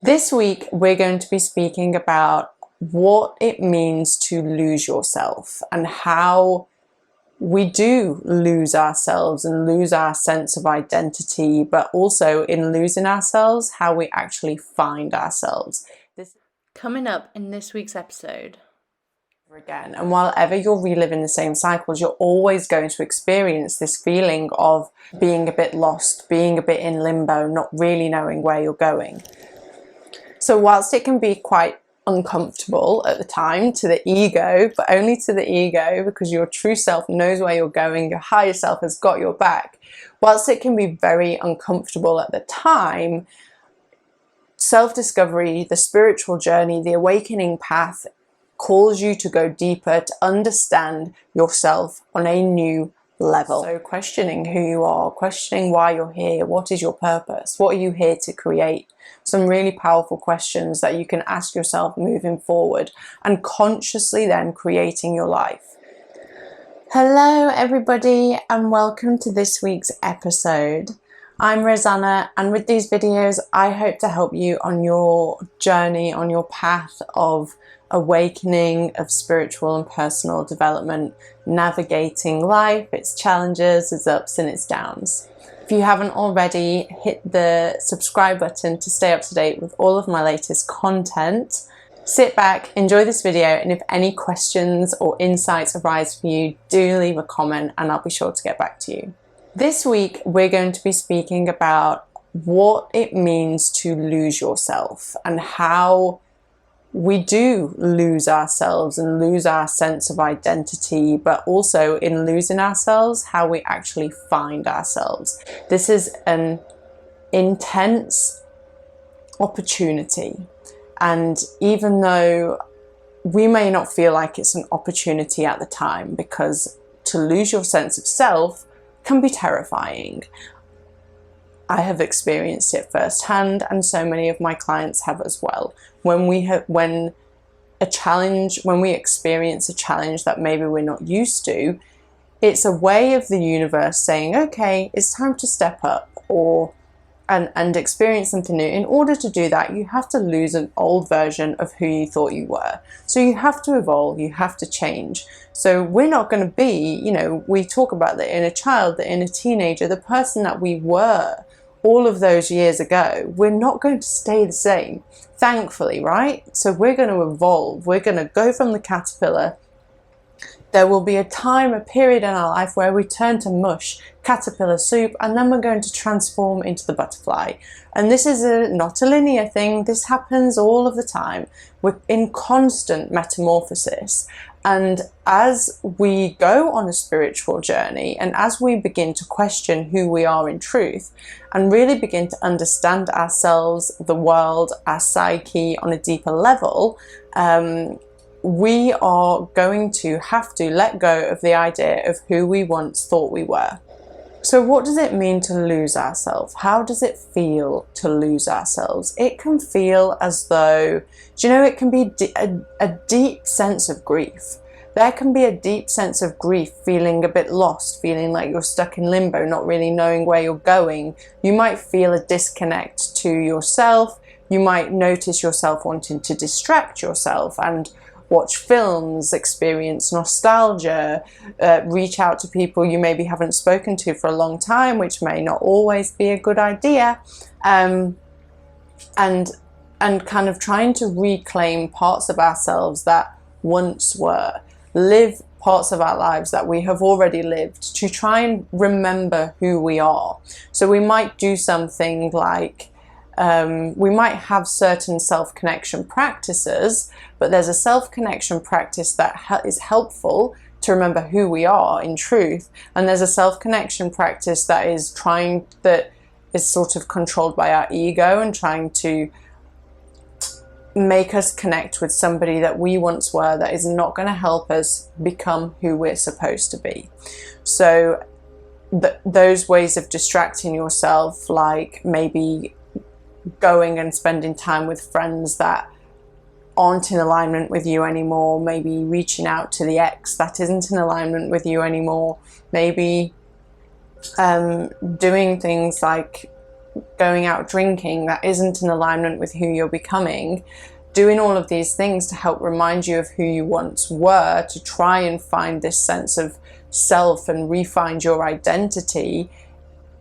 This week, we're going to be speaking about what it means to lose yourself and how we do lose ourselves and lose our sense of identity, but also in losing ourselves, how we actually find ourselves. This coming up in this week's episode. Again, and while ever you're reliving the same cycles, you're always going to experience this feeling of being a bit lost, being a bit in limbo, not really knowing where you're going. So whilst it can be quite uncomfortable at the time to the ego, but only to the ego, because your true self knows where you're going, your higher self has got your back. Whilst it can be very uncomfortable at the time, self-discovery, the spiritual journey, the awakening path calls you to go deeper, to understand yourself on a new level. So questioning who you are, questioning why you're here, what is your purpose, what are you here to create? Some really powerful questions that you can ask yourself moving forward and consciously then creating your life. Hello everybody and welcome to this week's episode. I'm Roseanna, and with these videos I hope to help you on your journey, on your path of awakening, of spiritual and personal development, navigating life, its challenges, its ups and its downs. If you haven't already, hit the subscribe button to stay up to date with all of my latest content. Sit back, enjoy this video, and if any questions or insights arise for you, do leave a comment and I'll be sure to get back to you. This week, we're going to be speaking about what it means to lose yourself and how we do lose ourselves and lose our sense of identity, but also in losing ourselves, how we actually find ourselves. This is an intense opportunity. And even though we may not feel like it's an opportunity at the time, because to lose your sense of self can be terrifying. I have experienced it firsthand, and so many of my clients have as well. When we experience a challenge that maybe we're not used to, it's a way of the universe saying, okay, it's time to step up and experience something new. In order to do that, you have to lose an old version of who you thought you were. So you have to evolve, you have to change. So we're not going to be, we talk about the inner child, the inner teenager, the person that we were all of those years ago. We're not going to stay the same, thankfully, right? So we're going to evolve. We're going to go from the caterpillar. There will be a period in our life where we turn to mush, caterpillar soup, and then we're going to transform into the butterfly. And this is not a linear thing. This happens all of the time. We're in constant metamorphosis. And as we go on a spiritual journey, and as we begin to question who we are in truth, and really begin to understand ourselves, the world, our psyche on a deeper level, we are going to have to let go of the idea of who we once thought we were. So what does it mean to lose ourselves? How does it feel to lose ourselves? It can feel as though, it can be a deep sense of grief. There can be a deep sense of grief, feeling a bit lost, feeling like you're stuck in limbo, not really knowing where you're going. You might feel a disconnect to yourself. You might notice yourself wanting to distract yourself and watch films, experience nostalgia, reach out to people you maybe haven't spoken to for a long time, which may not always be a good idea, and kind of trying to reclaim parts of ourselves that once were, live parts of our lives that we have already lived, to try and remember who we are. So we might do something like, we might have certain self-connection practices, but there's a self-connection practice that is helpful to remember who we are in truth, and there's a self-connection practice that is sort of controlled by our ego and trying to make us connect with somebody that we once were, that is not going to help us become who we're supposed to be. So those ways of distracting yourself, like maybe going and spending time with friends that aren't in alignment with you anymore, maybe reaching out to the ex that isn't in alignment with you anymore, maybe doing things like going out drinking that isn't in alignment with who you're becoming, doing all of these things to help remind you of who you once were, to try and find this sense of self and re-find your identity,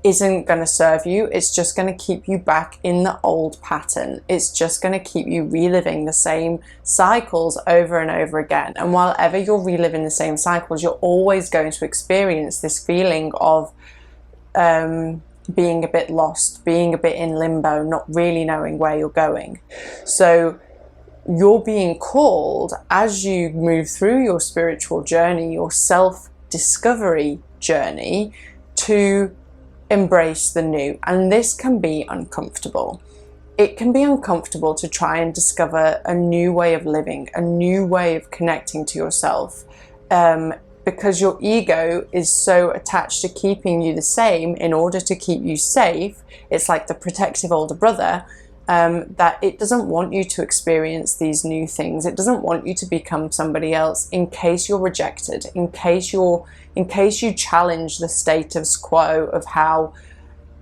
isn't going to serve you. It's just going to keep you back in the old pattern. It's just going to keep you reliving the same cycles over and over again. And while ever you're reliving the same cycles, you're always going to experience this feeling of being a bit lost, being a bit in limbo, not really knowing where you're going. So you're being called, as you move through your spiritual journey, your self-discovery journey, to embrace the new. And this can be uncomfortable. It can be uncomfortable to try and discover a new way of living, a new way of connecting to yourself, because your ego is so attached to keeping you the same in order to keep you safe. It's like the protective older brother, that it doesn't want you to experience these new things. It doesn't want you to become somebody else in case you're rejected, in case you challenge the status quo of how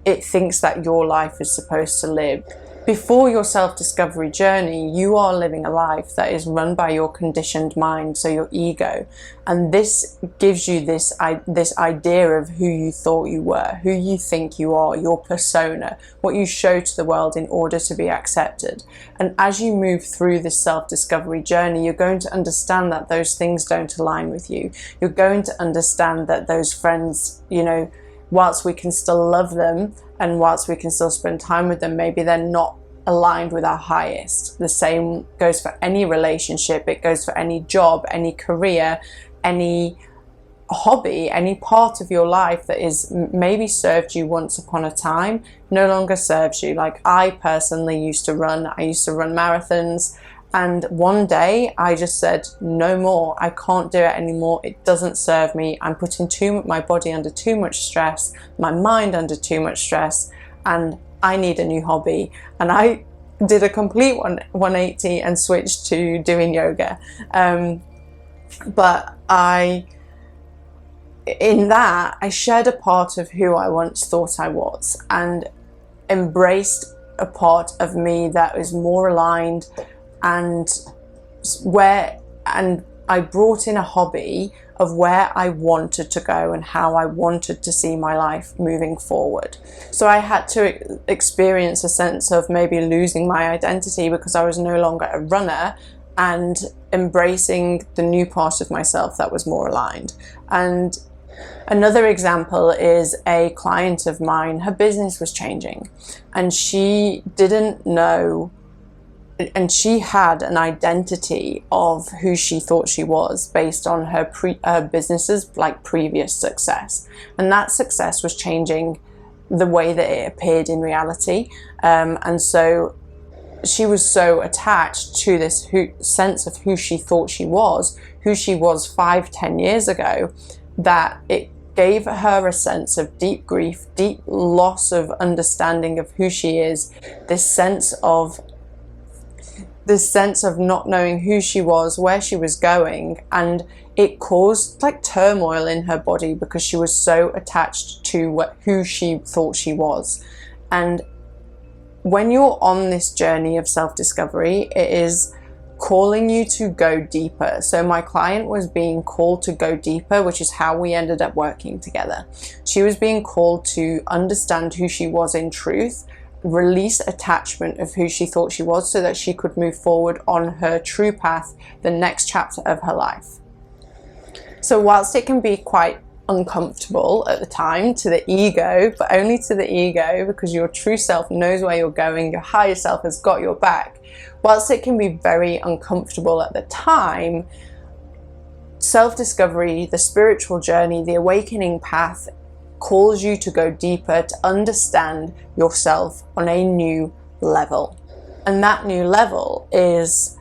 it thinks that your life is supposed to live. Before your self-discovery journey, you are living a life that is run by your conditioned mind, so your ego. And this gives you this idea of who you thought you were, who you think you are, your persona, what you show to the world in order to be accepted. And as you move through this self-discovery journey, you're going to understand that those things don't align with you. You're going to understand that those friends, whilst we can still love them and whilst we can still spend time with them, maybe they're not aligned with our highest. The same goes for any relationship. It goes for any job, any career, any hobby, any part of your life that is maybe served you once upon a time, no longer serves you. Like I personally used to run marathons. And one day I just said, no more, I can't do it anymore. It doesn't serve me. I'm putting my body under too much stress, my mind under too much stress, and I need a new hobby. And I did a complete 180 and switched to doing yoga. But in that, I shared a part of who I once thought I was and embraced a part of me that was more aligned, and I brought in a hobby of where I wanted to go and how I wanted to see my life moving forward. So I had to experience a sense of maybe losing my identity because I was no longer a runner, and embracing the new part of myself that was more aligned. And another example is a client of mine. Her business was changing and she didn't know, and she had an identity of who she thought she was based on her business's previous success, and that success was changing the way that it appeared in reality, and so she was so attached to this sense of who she thought she was 5-10 years ago, that it gave her a sense of deep grief, deep loss of understanding of who she is, this sense of not knowing who she was, where she was going, and it caused turmoil in her body because she was so attached to who she thought she was. And when you're on this journey of self-discovery, it is calling you to go deeper. So my client was being called to go deeper, which is how we ended up working together. She was being called to understand who she was in truth, release attachment of who she thought she was, so that she could move forward on her true path, the next chapter of her life. So whilst it can be quite uncomfortable at the time to the ego, but only to the ego, because your true self knows where you're going, your higher self has got your back. Whilst it can be very uncomfortable at the time, self-discovery, the spiritual journey, the awakening path calls you to go deeper, to understand yourself on a new level. And that new level is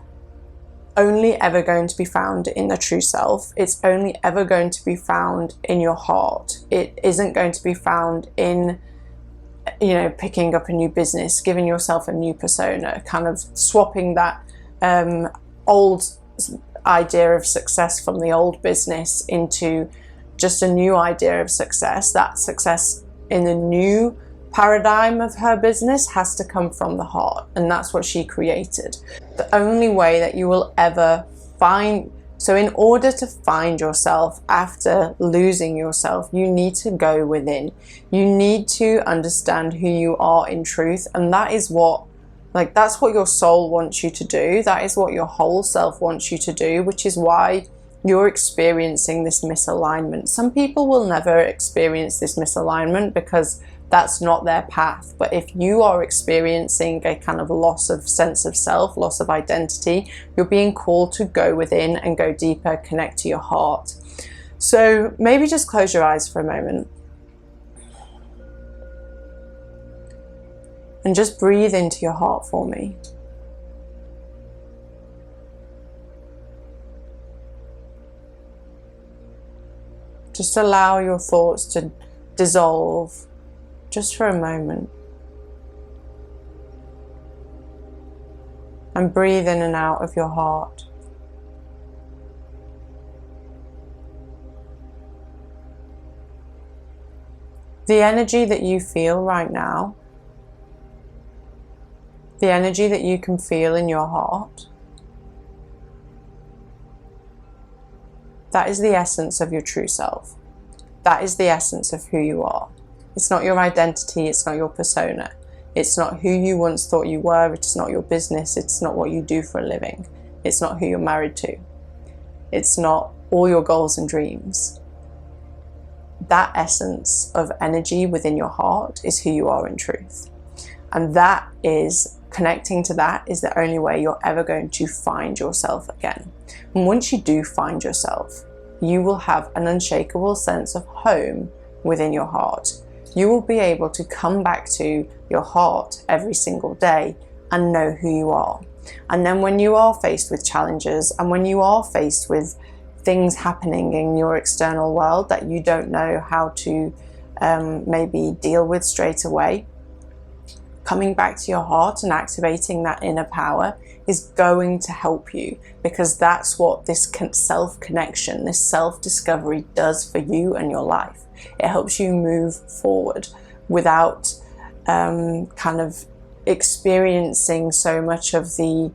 only ever going to be found in the true self. It's only ever going to be found in your heart. It isn't going to be found in, picking up a new business, giving yourself a new persona, kind of swapping that old idea of success from the old business into just a new idea of success. That success in the new paradigm of her business has to come from the heart, and that's what she created. The only way that you will ever find, so in order to find yourself after losing yourself, you need to go within. You need to understand who you are in truth, and that is what, like, that's what your soul wants you to do. That is what your whole self wants you to do, which is why you're experiencing this misalignment. Some people will never experience this misalignment because that's not their path. But if you are experiencing a kind of loss of sense of self, loss of identity, you're being called to go within and go deeper, connect to your heart. So maybe just close your eyes for a moment and just breathe into your heart for me. Just allow your thoughts to dissolve just for a moment. And breathe in and out of your heart. The energy that you feel right now, the energy that you can feel in your heart, that is the essence of your true self. That is the essence of who you are. It's not your identity, it's not your persona. It's not who you once thought you were, it's not your business, it's not what you do for a living. It's not who you're married to. It's not all your goals and dreams. That essence of energy within your heart is who you are in truth. And that is, connecting to that is the only way you're ever going to find yourself again. And once you do find yourself, you will have an unshakable sense of home within your heart. You will be able to come back to your heart every single day and know who you are. And then when you are faced with challenges and when you are faced with things happening in your external world that you don't know how to maybe deal with straight away, coming back to your heart and activating that inner power is going to help you, because that's what this self-connection, this self-discovery does for you and your life. It helps you move forward without kind of experiencing so much of the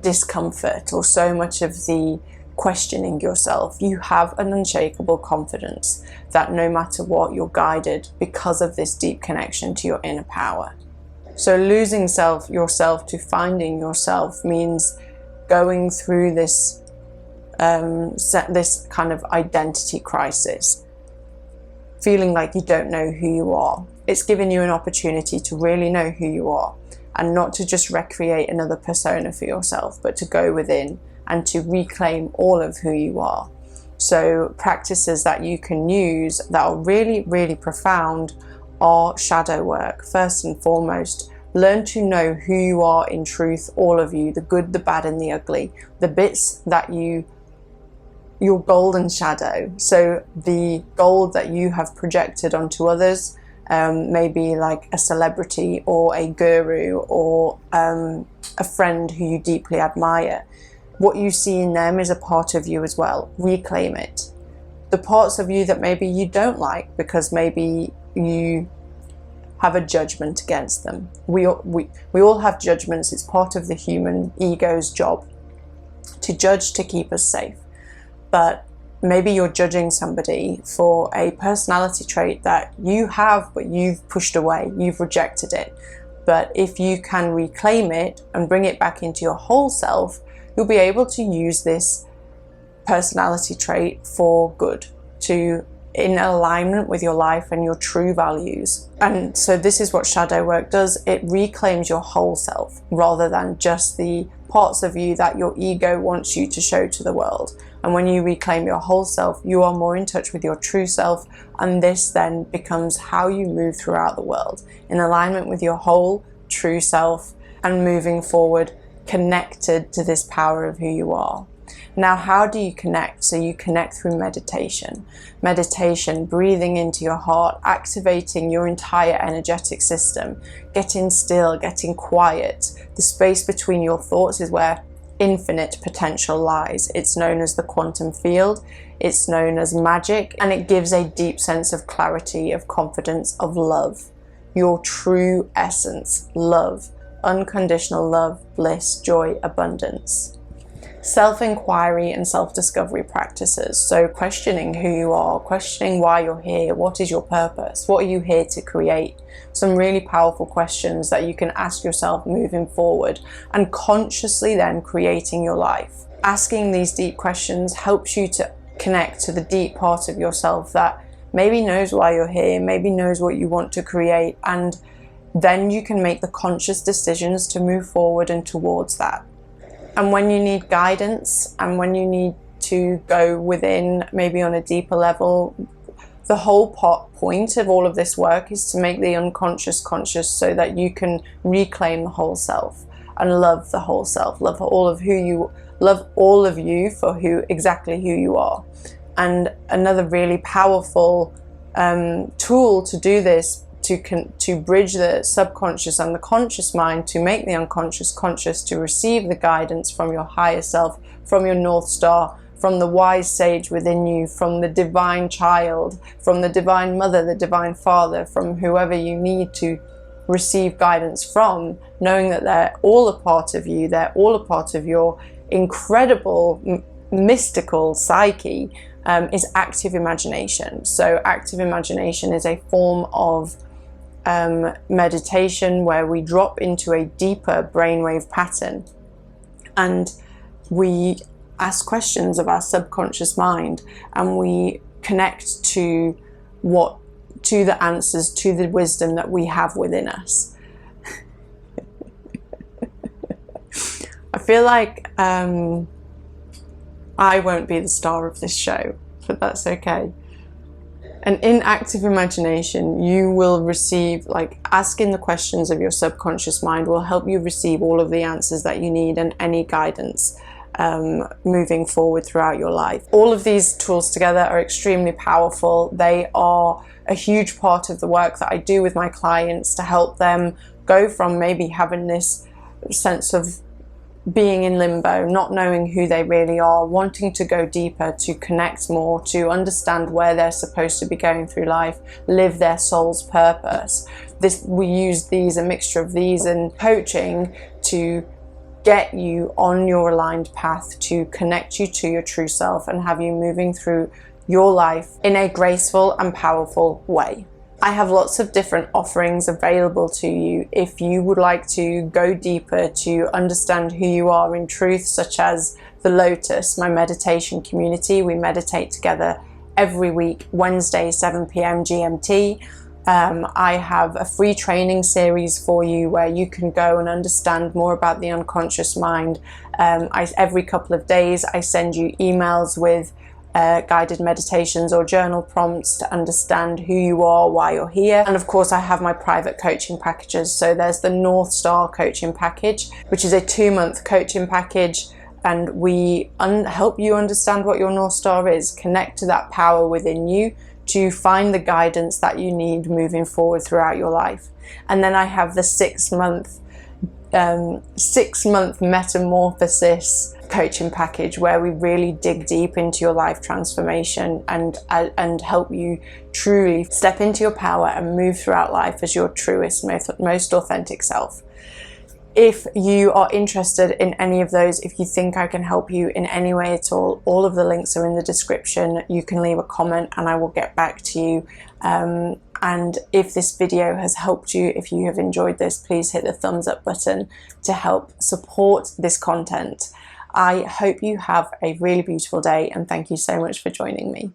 discomfort or so much of the questioning yourself. You have an unshakable confidence that no matter what, you're guided because of this deep connection to your inner power. So losing yourself to finding yourself means going through this this kind of identity crisis, feeling like you don't know who you are. It's given you an opportunity to really know who you are and not to just recreate another persona for yourself, but to go within and to reclaim all of who you are. So practices that you can use that are really, really profound are shadow work. First and foremost, learn to know who you are in truth, all of you, the good, the bad, and the ugly, the bits that your golden shadow. So the gold that you have projected onto others, maybe like a celebrity or a guru or a friend who you deeply admire. What you see in them is a part of you as well. Reclaim it. The parts of you that maybe you don't like because maybe you have a judgment against them. We all have judgments. It's part of the human ego's job to judge, to keep us safe. But maybe you're judging somebody for a personality trait that you have, but you've pushed away, you've rejected it. But if you can reclaim it and bring it back into your whole self, you'll be able to use this personality trait for good, in alignment with your life and your true values. And so this is what shadow work does. It reclaims your whole self rather than just the parts of you that your ego wants you to show to the world. And when you reclaim your whole self, you are more in touch with your true self, and this then becomes how you move throughout the world, in alignment with your whole true self and moving forward, connected to this power of who you are. Now, how do you connect? So you connect through meditation. Meditation, breathing into your heart, activating your entire energetic system, getting still, getting quiet. The space between your thoughts is where infinite potential lies. It's known as the quantum field. It's known as magic, and it gives a deep sense of clarity, of confidence, of love. Your true essence, love, unconditional love, bliss, joy, abundance. Self-inquiry and self-discovery practices. So questioning who you are, questioning why you're here, what is your purpose, what are you here to create? Some really powerful questions that you can ask yourself moving forward, and consciously then creating your life. Asking these deep questions helps you to connect to the deep part of yourself that maybe knows why you're here, maybe knows what you want to create, and then you can make the conscious decisions to move forward and towards that. And when you need guidance and when you need to go within, maybe on a deeper level, the whole point of all of this work is to make the unconscious conscious, so that you can reclaim the whole self and love the whole self, love all of you for exactly who you are. And another really powerful tool to do this, to bridge the subconscious and the conscious mind, to make the unconscious conscious, to receive the guidance from your higher self, from your North Star, from the wise sage within you, from the divine child, from the divine mother, the divine father, from whoever you need to receive guidance from, knowing that they're all a part of you, they're all a part of your incredible mystical psyche, is active imagination. So active imagination is a form of meditation where we drop into a deeper brainwave pattern and we ask questions of our subconscious mind, and we connect to the answers, to the wisdom that we have within us. I feel like I won't be the star of this show, but that's okay. And in active imagination, you will receive, asking the questions of your subconscious mind will help you receive all of the answers that you need and any guidance moving forward throughout your life. All of these tools together are extremely powerful. They are a huge part of the work that I do with my clients to help them go from maybe having this sense of being in limbo, not knowing who they really are, wanting to go deeper, to connect more, to understand where they're supposed to be going through life, live their soul's purpose. We use a mixture of these in coaching to get you on your aligned path, to connect you to your true self and have you moving through your life in a graceful and powerful way. I have lots of different offerings available to you if you would like to go deeper to understand who you are in truth, such as the Lotus, my meditation community. We meditate together every week, Wednesday, 7 p.m. GMT. I have a free training series for you where you can go and understand more about the unconscious mind. Every couple of days, I send you emails with guided meditations or journal prompts to understand who you are, why you're here. And of course, I have my private coaching packages. So there's the North Star coaching package, which is a 2-month coaching package. And we help you understand what your North Star is, connect to that power within you to find the guidance that you need moving forward throughout your life. And then I have the 6-month metamorphosis coaching package where we really dig deep into your life transformation and help you truly step into your power and move throughout life as your truest, most authentic self. If you are interested in any of those, if you think I can help you in any way at all of the links are in the description. You can leave a comment and I will get back to you. And if this video has helped you, if you have enjoyed this, please hit the thumbs up button to help support this content. I hope you have a really beautiful day and thank you so much for joining me.